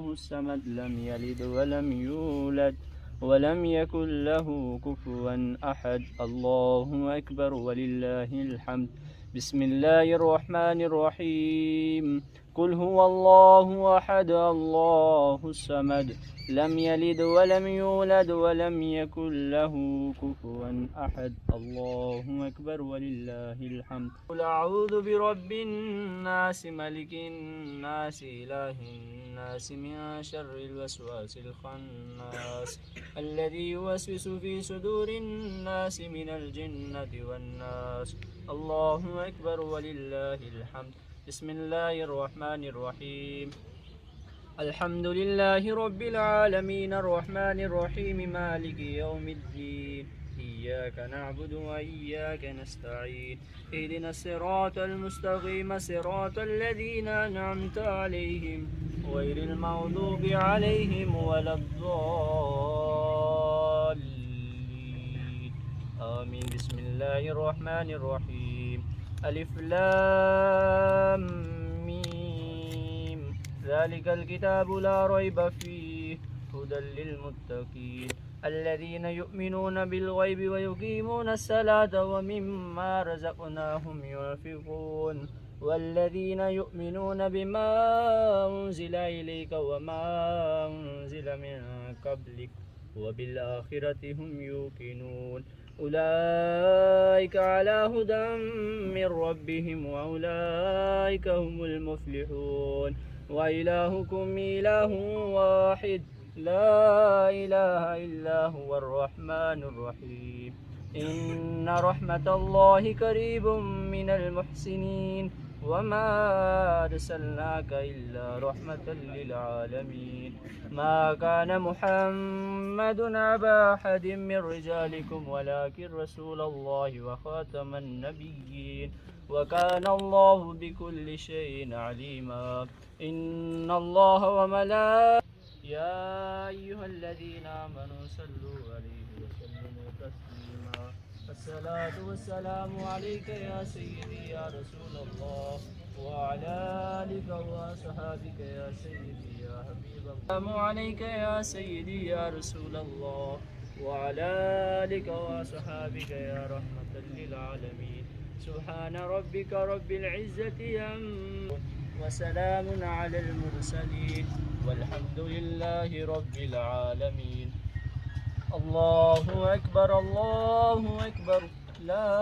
الله الصمد لم يلد ولم يولد ولم يكن له كفوا أحد. الله أكبر ولله الحمد. بسم الله الرحمن الرحيم. قل هو الله أحد الله الصمد لم يلد ولم يولد ولم يكن له كفوا أحد. الله أكبر ولله الحمد. قل أعوذ برب الناس ملك الناس إله الناس من شر الوسواس الخناس الذي يوسوس في صدور الناس من الجنة والناس. الله أكبر ولله الحمد. بسم الله الرحمن الرحيم. الحمد لله رب العالمين الرحمن الرحيم مالك يوم الدين إياك نعبد وإياك نستعين اهدنا الصراط المستقيم صراط الذين أنعمت عليهم غير المغضوب عليهم ولا الضالين آمين. بسم الله الرحمن الرحيم. ألف لام ميم ذلك الكتاب لا ريب فيه هدى للمتقين الذين يؤمنون بالغيب ويقيمون الصلاة ومما رزقناهم ينفقون والذين يؤمنون بما أنزل إليك وما أنزل من قبلك وبالآخرة هم يوقنون أولئك على هدى من ربهم وأولئك هم المفلحون. وإلهكم إله واحد لا إله إلا هو الرحمن الرحيم. إن رحمة الله قريب من المحسنين وما أرسلناك إلا رحمة للعالمين. ما كان محمد أبا أحد من رجالكم ولكن رسول الله وخاتم النبيين وكان الله بكل شيء عليما. إن الله وملائكته يا أيها الذين آمنوا صلوا عليه وسلموا تسليما. الصلاة والسلام عليك يا سيدي يا رسول الله وعلى آلك وصحابك يا سيدي يا حبيب الله. السلام عليك يا سيدي يا رسول الله وعلى آلك وصحابك يا رحمة للعالمين. سبحان ربك رب العزة وسلام على المرسلين والحمد لله رب العالمين. الله أكبر الله أكبر لا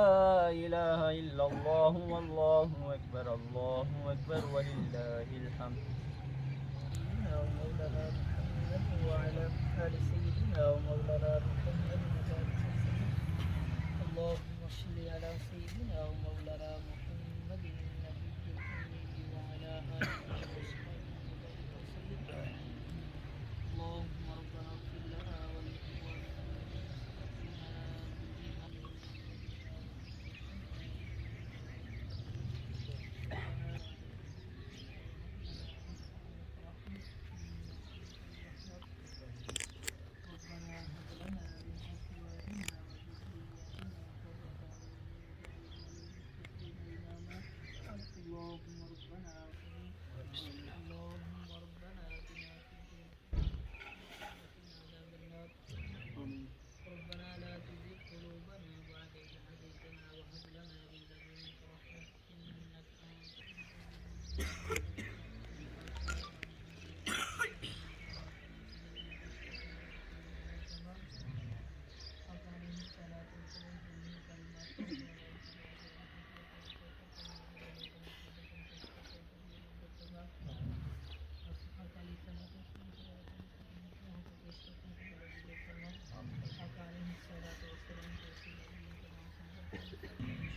إله إلا الله والله أكبر الله أكبر ولله الحمد. وعلى آل سيدنا ومولانا محمد اللهم صل على سيدنا ومولانا محمد النبي الأمي وعلى آله وصحبه وسلم. اللهم ربنا اغفر لنا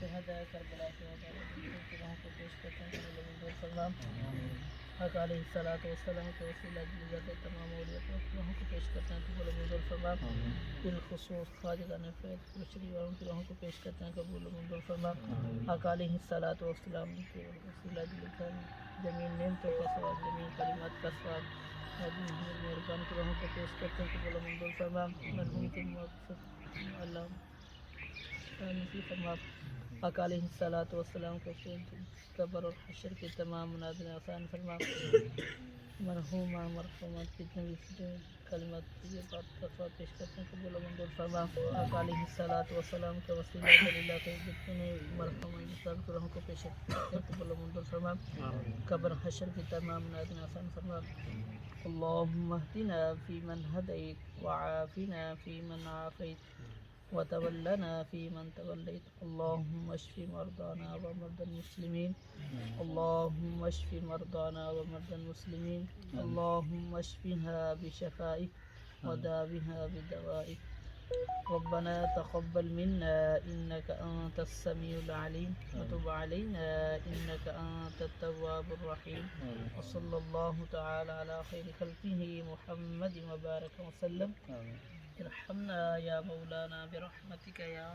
شهداء كربلاء شهداء حق عليه الصلاة والسلام کے وسیلہ جلد تمام اولیاء روحوں کو پیش کرتے ہیں قبول منظور فرما. بالخصوص خواجہ نفید مشری والوں کی روحوں کو پیش کرتے ہیں قبول منظور فرما. حق علیہ الصلاة والسلام کے وسیلہ جلد جمیل نعمتوں کا ثواب جمیل کلمات کا ثواب مہربان کی روحوں کو پیش کرتے ہیں قبول منظور فرما. مرحوم کی مغفرت اللہ نصیب فرما. حق علیہ الصلاة والسلام کو قبر اور حشر کے تمام منازل آسان فرما. मरहुमा मरहुमा कितने भी कलमत ये बात तफा पेश करते हैं कबूल मंजूर फरमा अलैहिस्सलातु वस्सलाम के वसीला दलीला के जितने मरहुमा इंसान को हमको पेश करते हैं कबूल मंजूर फरमा कब्र हशर की तमाम नादिन आसान फरमा अल्लाहुम्मा हदिना फीमन हदैत वआफिना फीमन आफैत वतवल्लना फीमन तवल्लैत अल्लाहुम्मा अश्फि मरदाना व मरदल मुस्लिमीन अल्लाहुम्मा अश्फि मरदाना व मरदल मुस्लिमीन अल्लाहुम्मा अश्फिहा बिशफाइक व दाविहा बिदवाइक रब्बना तक़ब्बल मिन्ना इन्नका अंतस समीउल अलीम व तुब अलैना इन्नका अंतत तव्वाबुर रहीम व सल्लल्लाहु तआला अला खैरि खल्क़िही मुहम्मद व बारक व सल्लम इरहमना या मौलाना बिरहमतिका या